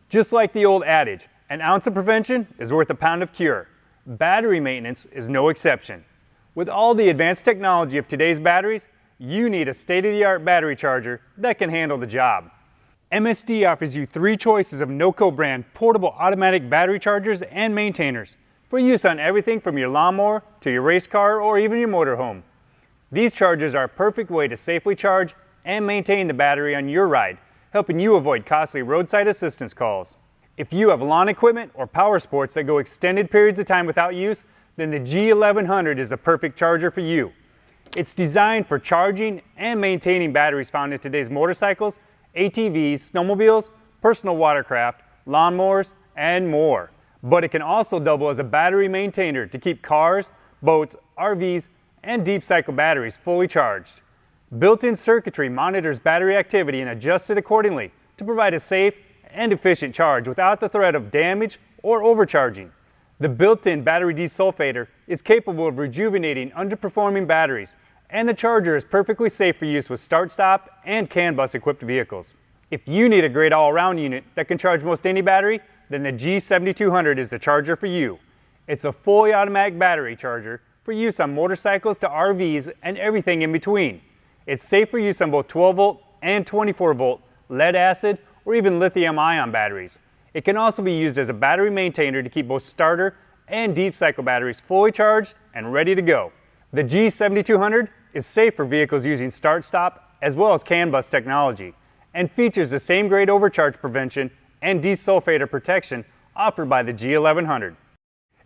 Just like the old adage, an ounce of prevention is worth a pound of cure. Battery maintenance is no exception. With all the advanced technology of today's batteries, you need a state-of-the-art battery charger that can handle the job. MSD offers you 3 choices of NOCO brand portable automatic battery chargers and maintainers for use on everything from your lawnmower to your race car or even your motorhome. These chargers are a perfect way to safely charge and maintain the battery on your ride, helping you avoid costly roadside assistance calls. If you have lawn equipment or power sports that go extended periods of time without use, then the G1100 is the perfect charger for you. It's designed for charging and maintaining batteries found in today's motorcycles, ATVs, snowmobiles, personal watercraft, lawnmowers, and more. But it can also double as a battery maintainer to keep cars, boats, RVs, and deep cycle batteries fully charged. Built-in circuitry monitors battery activity and adjusts it accordingly to provide a safe and efficient charge without the threat of damage or overcharging. The built-in battery desulfator is capable of rejuvenating underperforming batteries, and the charger is perfectly safe for use with start-stop and CAN bus equipped vehicles. If you need a great all-around unit that can charge most any battery, then the G7200 is the charger for you. It's a fully automatic battery charger for use on motorcycles to RVs and everything in between. It's safe for use on both 12-volt and 24-volt, lead-acid, or even lithium-ion batteries. It can also be used as a battery maintainer to keep both starter and deep cycle batteries fully charged and ready to go. The G7200 is safe for vehicles using start-stop as well as CAN bus technology and features the same great overcharge prevention and desulfator protection offered by the G1100.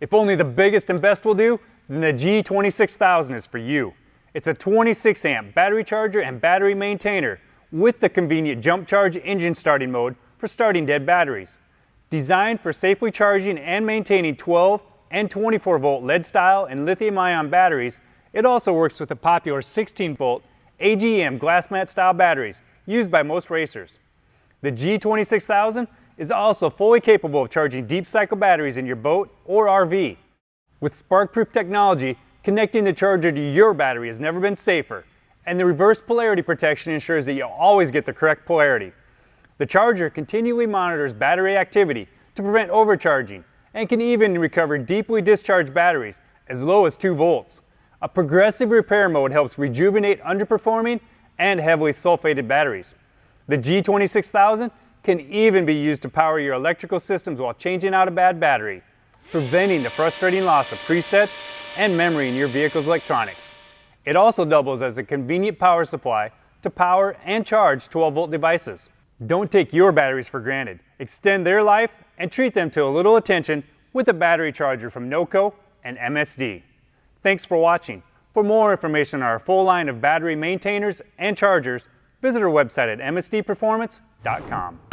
If only the biggest and best will do, then the G26000 is for you. It's a 26 amp battery charger and battery maintainer with the convenient jump charge engine starting mode for starting dead batteries. Designed for safely charging and maintaining 12 and 24 volt lead style and lithium ion batteries, it also works with the popular 16 volt AGM glass mat style batteries used by most racers. The G26000 is also fully capable of charging deep cycle batteries in your boat or RV. With spark-proof technology, connecting the charger to your battery has never been safer, and the reverse polarity protection ensures that you'll always get the correct polarity. The charger continually monitors battery activity to prevent overcharging and can even recover deeply discharged batteries as low as 2 volts. A progressive repair mode helps rejuvenate underperforming and heavily sulfated batteries. The G26000 can even be used to power your electrical systems while changing out a bad battery, preventing the frustrating loss of presets and memory in your vehicle's electronics. It also doubles as a convenient power supply to power and charge 12-volt devices. Don't take your batteries for granted. Extend their life and treat them to a little attention with a battery charger from NOCO and MSD. Thanks for watching. For more information on our full line of battery maintainers and chargers, visit our website at msdperformance.com.